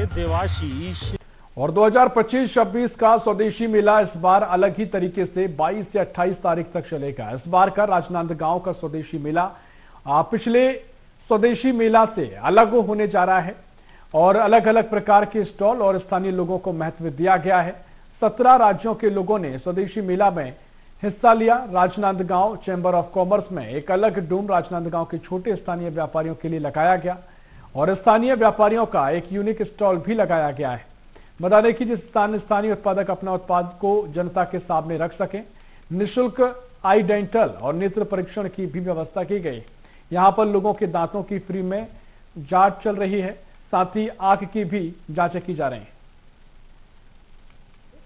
देवाशीष। और 2025-26 का स्वदेशी मेला इस बार अलग ही तरीके से 22 से 28 तारीख तक चलेगा। इस बार का राजनांदगांव का स्वदेशी मेला पिछले स्वदेशी मेला से अलग होने जा रहा है और अलग अलग प्रकार के स्टॉल और स्थानीय लोगों को महत्व दिया गया है। 17 राज्यों के लोगों ने स्वदेशी मेला में हिस्सा लिया। राजनांदगांव चैम्बर ऑफ कॉमर्स में एक अलग डूम राजनांदगांव के छोटे स्थानीय व्यापारियों के लिए लगाया गया और स्थानीय व्यापारियों का एक यूनिक स्टॉल भी लगाया गया है। बता दें कि जिस स्थानीय उत्पादक अपना उत्पाद को जनता के सामने रख सकें, निःशुल्क आई डेंटल और नेत्र परीक्षण की भी व्यवस्था की गई। यहां पर लोगों के दांतों की फ्री में जांच चल रही है, साथ ही आंख की भी जांचें की जा रही हैं।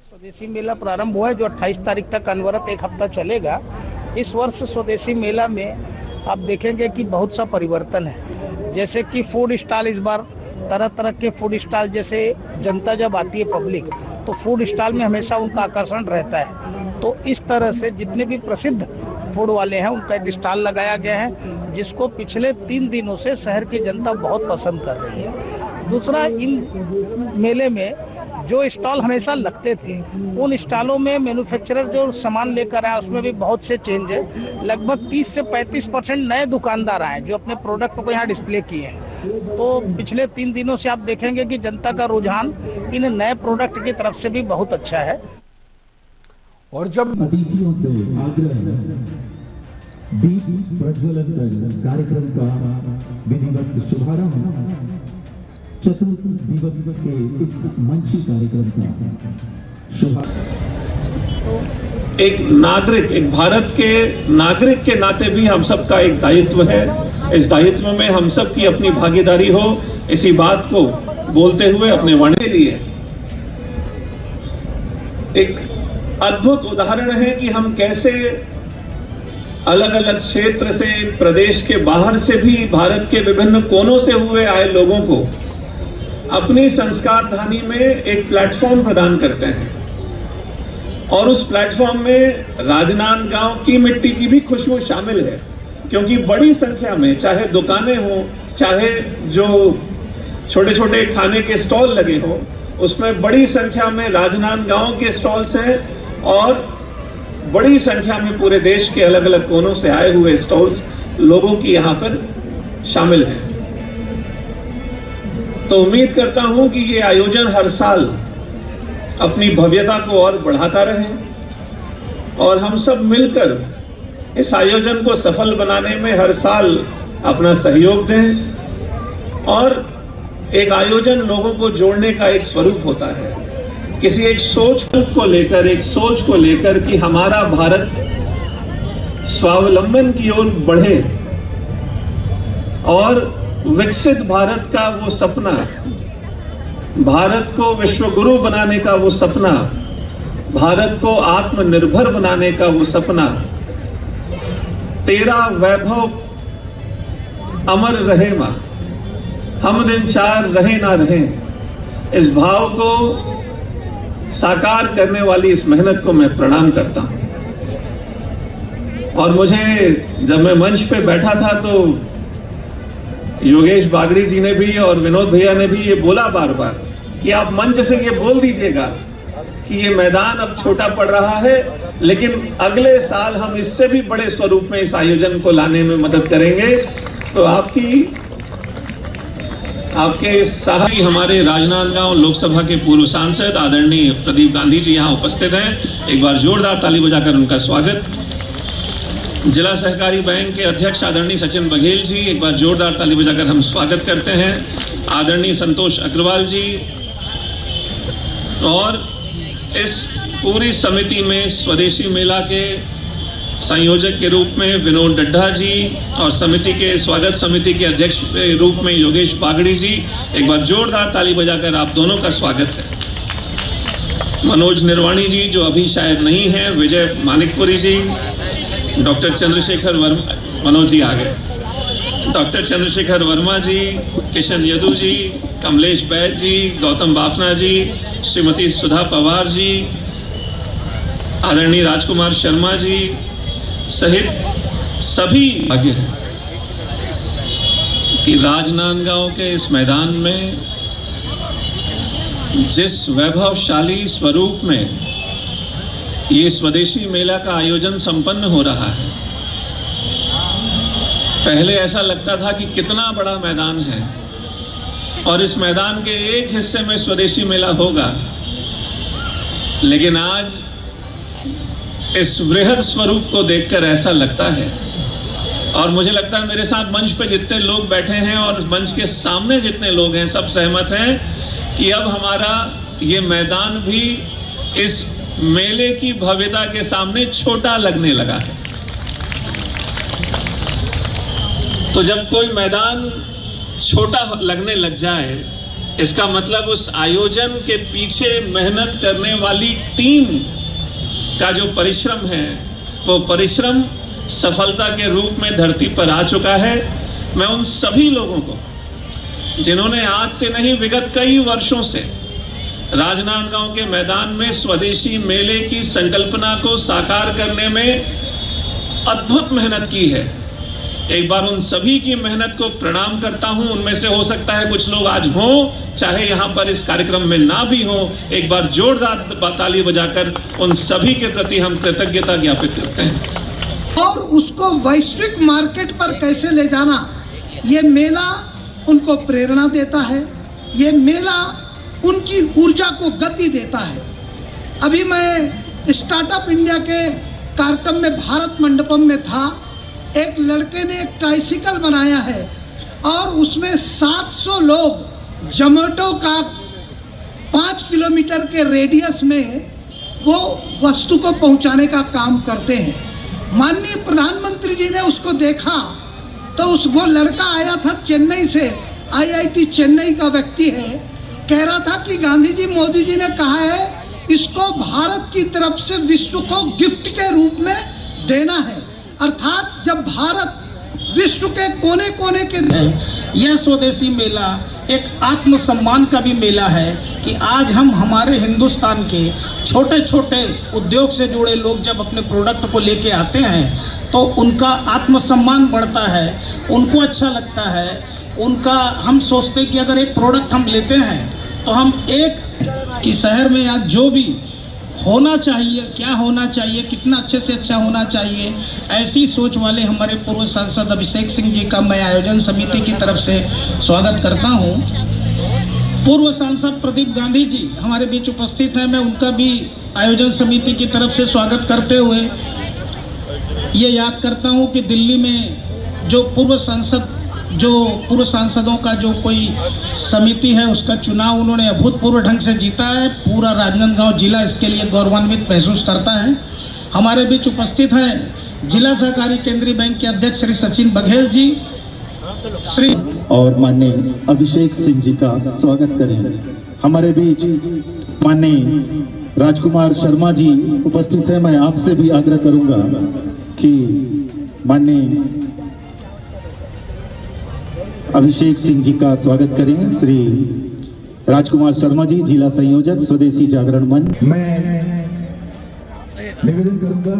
स्वदेशी मेला प्रारंभ हुआ है जो 28 तारीख तक अनवरत एक हफ्ता चलेगा। इस वर्ष स्वदेशी मेला में आप देखेंगे कि बहुत सा परिवर्तन है, जैसे कि फूड स्टॉल इस बार तरह तरह के फूड स्टॉल, जैसे जनता जब आती है पब्लिक तो फूड स्टॉल में हमेशा उनका आकर्षण रहता है। तो इस तरह से जितने भी प्रसिद्ध फूड वाले हैं उनका एक स्टॉल लगाया गया है, जिसको पिछले 3 दिनों से शहर की जनता बहुत पसंद कर रही है। दूसरा, इन मेले में जो स्टॉल हमेशा लगते थे उन स्टॉलों में मैन्युफैक्चरर जो सामान लेकर आया उसमें भी बहुत से चेंज है। लगभग 30 से 35% नए दुकानदार आए जो अपने प्रोडक्ट को यहाँ डिस्प्ले किए हैं। तो पिछले 3 दिनों से आप देखेंगे कि जनता का रुझान इन नए प्रोडक्ट की तरफ से भी बहुत अच्छा है। और जब अतिथियों से आग्रह दीप प्रज्वलन कर कार्यक्रम का विधिवत शुभारंभ चतुर्थ दिवस के इस मंची कार्यक्रम का शुभारंभ एक नागरिक, एक भारत के नागरिक के नाते भी हम सबका एक दायित्व है। इस दायित्व में हम सब की अपनी भागीदारी हो, इसी बात को बोलते हुए अपने वाणी के लिए एक अद्भुत उदाहरण है कि हम कैसे अलग अलग क्षेत्र से, प्रदेश के बाहर से भी, भारत के विभिन्न कोनों से हुए आए लोगों को अपनी संस्कार धानी में एक प्लेटफॉर्म प्रदान करते हैं। और उस प्लेटफॉर्म में राजनांदगांव की मिट्टी की भी खुशबू शामिल है, क्योंकि बड़ी संख्या में चाहे दुकानें हों, चाहे जो छोटे छोटे खाने के स्टॉल लगे हों, उसमें बड़ी संख्या में राजनांदगांव के स्टॉल्स हैं और बड़ी संख्या में पूरे देश के अलग अलग कोनों से आए हुए स्टॉल्स लोगों की यहाँ पर शामिल हैं। तो उम्मीद करता हूं कि ये आयोजन हर साल अपनी भव्यता को और बढ़ाता रहे और हम सब मिलकर इस आयोजन को सफल बनाने में हर साल अपना सहयोग दें। और एक आयोजन लोगों को जोड़ने का एक स्वरूप होता है, किसी एक सोच को लेकर कि हमारा भारत स्वावलंबन की ओर बढ़े और विकसित भारत का वो सपना, भारत को विश्व गुरु बनाने का वो सपना, भारत को आत्मनिर्भर बनाने का वो सपना, तेरा वैभव अमर रहे मां, हम दिन चार रहे ना रहे, इस भाव को साकार करने वाली इस मेहनत को मैं प्रणाम करता हूं। और मुझे जब मैं मंच पे बैठा था तो योगेश बागड़ी जी ने भी और विनोद भैया ने भी ये बोला बार बार कि आप मंच से ये बोल दीजिएगा कि ये मैदान अब छोटा पड़ रहा है, लेकिन अगले साल हम इससे भी बड़े स्वरूप में इस आयोजन को लाने में मदद करेंगे। तो आपके सहाय हमारे राजनांदगांव लोकसभा के पूर्व सांसद आदरणीय प्रदीप गांधी जी यहाँ उपस्थित हैं। एक बार जोरदार ताली बजाकर उनका स्वागत। जिला सहकारी बैंक के अध्यक्ष आदरणीय सचिन बघेल जी, एक बार जोरदार ताली बजाकर हम स्वागत करते हैं। आदरणीय संतोष अग्रवाल जी, और इस पूरी समिति में स्वदेशी मेला के संयोजक के रूप में विनोद डड्ढा जी और समिति के स्वागत समिति के अध्यक्ष के रूप में योगेश बागड़ी जी, एक बार जोरदार ताली बजाकर आप दोनों का स्वागत है। मनोज निर्वाणी जी जो अभी शायद नहीं है, विजय मानिकपुरी जी, डॉक्टर चंद्रशेखर वर्मा, मनोज जी आ गए, डॉक्टर चंद्रशेखर वर्मा जी, किशन यदु जी, कमलेश बैद जी, गौतम बाफना जी, श्रीमती सुधा पवार जी, आदरणीय राजकुमार शर्मा जी सहित सभी भाग्य हैं कि राजनांदगांव के इस मैदान में जिस वैभवशाली स्वरूप में ये स्वदेशी मेला का आयोजन संपन्न हो रहा है, पहले ऐसा लगता था कि कितना बड़ा मैदान है और इस मैदान के एक हिस्से में स्वदेशी मेला होगा, लेकिन आज इस वृहद स्वरूप को देखकर ऐसा लगता है, और मुझे लगता है मेरे साथ मंच पे जितने लोग बैठे हैं और मंच के सामने जितने लोग हैं, सब सहमत हैं कि अब हमारा ये मैदान भी इस मेले की भव्यता के सामने छोटा लगने लगा है। तो जब कोई मैदान छोटा लगने लग जाए, इसका मतलब उस आयोजन के पीछे मेहनत करने वाली टीम का जो परिश्रम है, वो परिश्रम सफलता के रूप में धरती पर आ चुका है। मैं उन सभी लोगों को जिन्होंने आज से नहीं विगत कई वर्षों से राजनांदगांव के मैदान में स्वदेशी मेले की संकल्पना को साकार करने में अद्भुत मेहनत की है, एक बार उन सभी की मेहनत को प्रणाम करता हूं। उनमें से हो सकता है कुछ लोग आज हों, चाहे यहां पर इस कार्यक्रम में ना भी हों, एक बार जोरदार ताली बजाकर उन सभी के प्रति हम कृतज्ञता ज्ञापित करते हैं। और उसको वैश्विक मार्केट पर कैसे ले जाना, ये मेला उनको प्रेरणा देता है, ये मेला उनकी ऊर्जा को गति देता है। अभी मैं स्टार्टअप इंडिया के कार्यक्रम में भारत मंडपम में था, एक लड़के ने एक ट्राइसिकल बनाया है और उसमें 700 लोग जोमेटो का 5 किलोमीटर के रेडियस में वो वस्तु को पहुंचाने का काम करते हैं। माननीय प्रधानमंत्री जी ने उसको देखा तो वो लड़का आया था चेन्नई से, IIT चेन्नई का व्यक्ति है, कह रहा था कि गांधी जी, मोदी जी ने कहा है इसको भारत की तरफ से विश्व को गिफ्ट के रूप में देना है। अर्थात जब भारत विश्व के कोने कोने के यह स्वदेशी मेला एक आत्मसम्मान का भी मेला है कि आज हम हमारे हिंदुस्तान के छोटे छोटे उद्योग से जुड़े लोग जब अपने प्रोडक्ट को लेके आते हैं तो उनका आत्मसम्मान बढ़ता है, उनको अच्छा लगता है, उनका हम सोचते कि अगर एक प्रोडक्ट हम लेते हैं तो हम एक कि शहर में आज जो भी होना चाहिए, क्या होना चाहिए, कितना अच्छे से अच्छा होना चाहिए, ऐसी सोच वाले हमारे पूर्व सांसद अभिषेक सिंह जी का मैं आयोजन समिति की तरफ से स्वागत करता हूं। पूर्व सांसद प्रदीप गांधी जी हमारे बीच उपस्थित हैं, मैं उनका भी आयोजन समिति की तरफ से स्वागत करते हुए ये याद करता हूं कि दिल्ली में जो पूर्व सांसदों का जो कोई समिति है उसका चुनाव उन्होंने अभूतपूर्व ढंग से जीता है। पूरा राजनांदगांव जिला इसके लिए गौरवान्वित महसूस करता है। हमारे बीच उपस्थित हैं जिला सहकारी केंद्रीय बैंक के अध्यक्ष श्री सचिन बघेल जी, श्री और माननीय अभिषेक सिंह जी का स्वागत करें। हमारे बीच माननीय राजकुमार शर्मा जी उपस्थित हैं। मैं आपसे भी आग्रह करूंगा कि माननीय अभिषेक सिंह जी का स्वागत करें। श्री राजकुमार शर्मा जी, जिला संयोजक स्वदेशी जागरण मंच। मैं निवेदन करूंगा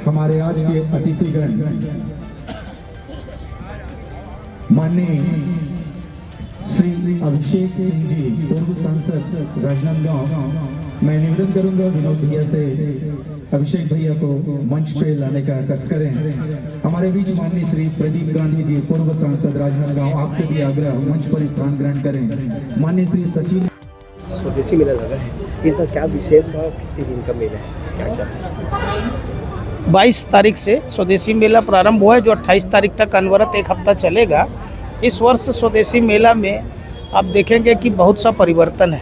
हमारे आज के अतिथिगण माननीय श्री अभिषेक सिंह जी, पूर्व सांसद राजनांदगांव। मैं निवेदन करूंगा विनोद भैया से अभिषेक भैया को मंच पे लाने का कष्ट करें। हमारे बीच माननीय श्री प्रदीप गांधी जी, पूर्व सांसद राजनांदगांव, आपसे भी आग्रह मंच पर स्थान ग्रहण करें। माननीय श्री सचिन। स्वदेशी मेला लगा है, इसका क्या विशेष है, कितने दिन का मेला है, क्या है? 22 तारीख से स्वदेशी मेला प्रारंभ हुआ है जो 28 तारीख तक अनवरत एक हफ्ता चलेगा। इस वर्ष स्वदेशी मेला में आप देखेंगे कि बहुत सा परिवर्तन है,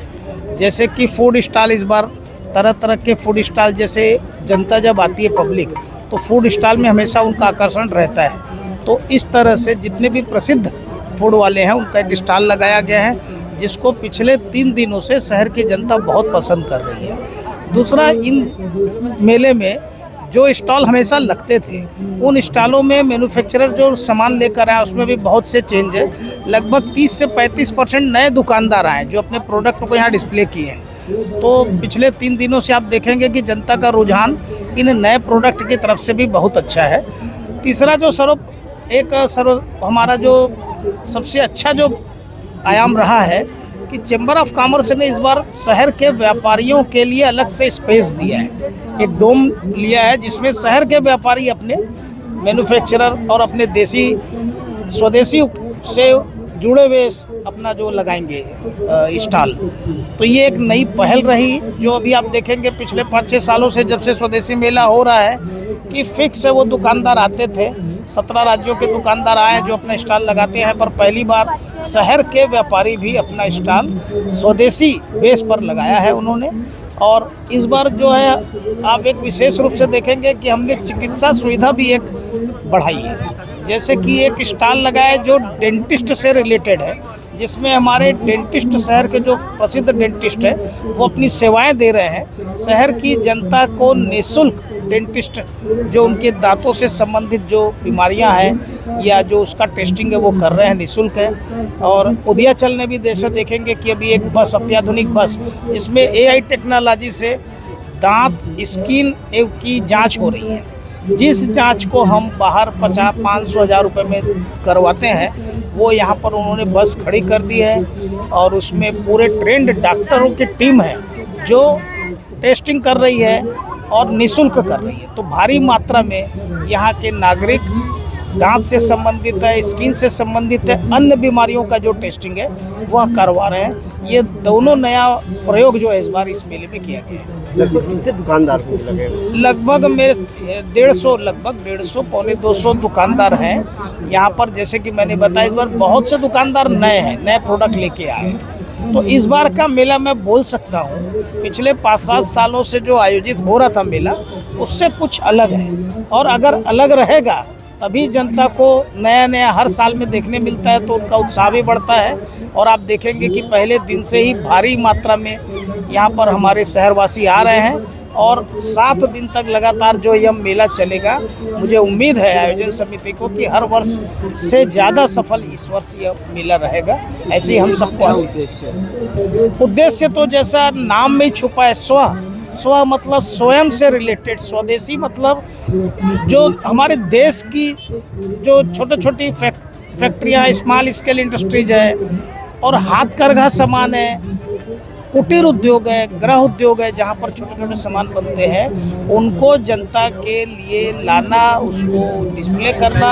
जैसे कि फूड स्टॉल, इस बार तरह तरह के फूड स्टॉल, जैसे जनता जब आती है पब्लिक तो फूड स्टॉल में हमेशा उनका आकर्षण रहता है। तो इस तरह से जितने भी प्रसिद्ध फूड वाले हैं उनका एक स्टॉल लगाया गया है, जिसको पिछले 3 दिनों से शहर की जनता बहुत पसंद कर रही है। दूसरा, इन मेले में जो स्टॉल हमेशा लगते थे उन स्टॉलों में मैन्युफैक्चरर जो सामान लेकर आए उसमें भी बहुत से चेंज है। लगभग 30 से 35% नए दुकानदार आए जो अपने प्रोडक्ट को यहाँ डिस्प्ले किए हैं। तो पिछले 3 दिनों से आप देखेंगे कि जनता का रुझान इन नए प्रोडक्ट की तरफ से भी बहुत अच्छा है। तीसरा जो हमारा जो सबसे अच्छा जो आयाम रहा है कि चेंबर ऑफ कॉमर्स ने इस बार शहर के व्यापारियों के लिए अलग से स्पेस दिया है, एक डोम लिया है जिसमें शहर के व्यापारी अपने मैन्युफैक्चरर और अपने देसी स्वदेशी से जुड़े हुए अपना जो लगाएंगे स्टॉल। तो ये एक नई पहल रही जो अभी आप देखेंगे पिछले 5-6 सालों से जब से स्वदेशी मेला हो रहा है कि फिक्स है वो दुकानदार आते थे। 17 राज्यों के दुकानदार आए जो अपना स्टॉल लगाते हैं, पर पहली बार शहर के व्यापारी भी अपना स्टॉल स्वदेशी बेस पर लगाया है उन्होंने। और इस बार जो है आप एक विशेष रूप से देखेंगे कि हमने चिकित्सा सुविधा भी एक बढ़ाई है, जैसे कि एक स्टॉल लगाया जो डेंटिस्ट से रिलेटेड है, जिसमें हमारे डेंटिस्ट शहर के जो प्रसिद्ध डेंटिस्ट है वो अपनी सेवाएं दे रहे हैं शहर की जनता को निःशुल्क। डेंटिस्ट जो उनके दांतों से संबंधित जो बीमारियां हैं या जो उसका टेस्टिंग है वो कर रहे हैं, निःशुल्क है। और उदयाचल ने भी जैसे देखेंगे कि अभी एक बस, अत्याधुनिक बस, इसमें AI टेक्नोलॉजी से दांत स्किन की जांच हो रही है। जिस जांच को हम बाहर 50-500 हज़ार रुपये में करवाते हैं वो यहाँ पर उन्होंने बस खड़ी कर दी है और उसमें पूरे ट्रेंड डॉक्टरों की टीम है जो टेस्टिंग कर रही है और निःशुल्क कर रही है। तो भारी मात्रा में यहाँ के नागरिक दांत से संबंधित है, स्किन से संबंधित है, अन्य बीमारियों का जो टेस्टिंग है वह करवा रहे हैं। ये दोनों नया प्रयोग जो है इस बार इस मेले में किया गया है। लगभग कितने दुकानदार लगे? लगभग मेरे 150 पौने 200 दुकानदार हैं यहाँ पर। जैसे कि मैंने बताया इस बार बहुत से दुकानदार नए हैं, नए प्रोडक्ट लेके आए हैं। तो इस बार का मेला मैं बोल सकता हूँ पिछले 5-7 सालों से जो आयोजित हो रहा था मेला उससे कुछ अलग है। और अगर अलग रहेगा तभी जनता को नया नया हर साल में देखने मिलता है तो उनका उत्साह भी बढ़ता है। और आप देखेंगे कि पहले दिन से ही भारी मात्रा में यहाँ पर हमारे शहरवासी आ रहे हैं और 7 दिन तक लगातार जो यह मेला चलेगा। मुझे उम्मीद है आयोजन समिति को कि हर वर्ष से ज़्यादा सफल इस वर्ष यह मेला रहेगा, ऐसी हम सबको आशीष है। उद्देश्य तो जैसा नाम में ही छुपा है, स्व मतलब स्वयं से रिलेटेड, स्वदेशी मतलब जो हमारे देश की जो छोटी छोटी फैक्ट्रियाँ, स्मॉल स्केल इंडस्ट्रीज है और हाथकरघा सामान है, कुटीर उद्योग है, गृह उद्योग है, जहाँ पर छोटे छोटे सामान बनते हैं उनको जनता के लिए लाना, उसको डिस्प्ले करना,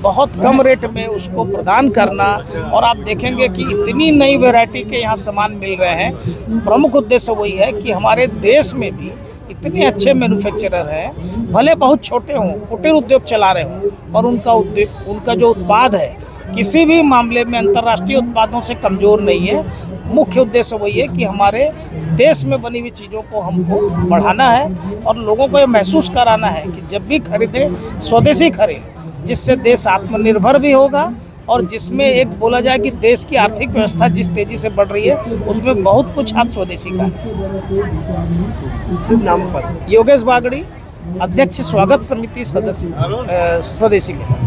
बहुत कम रेट में उसको प्रदान करना। और आप देखेंगे कि इतनी नई वैरायटी के यहाँ सामान मिल रहे हैं। प्रमुख उद्देश्य वही है कि हमारे देश में भी इतने अच्छे मैन्युफैक्चरर हैं, भले बहुत छोटे हों, कुटीर उद्योग चला रहे हों, पर उनका जो उत्पाद है किसी भी मामले में अंतर्राष्ट्रीय उत्पादों से कमज़ोर नहीं है। मुख्य उद्देश्य वही है कि हमारे देश में बनी हुई चीज़ों को हमको बढ़ाना है और लोगों को ये महसूस कराना है कि जब भी खरीदें स्वदेशी खरीदें, जिससे देश आत्मनिर्भर भी होगा और जिसमें एक बोला जाए कि देश की आर्थिक व्यवस्था जिस तेजी से बढ़ रही है उसमें बहुत कुछ हाथ स्वदेशी का है। शुभ नाम पर? योगेश बागड़ी, अध्यक्ष स्वागत समिति सदस्य स्वदेशी मेला।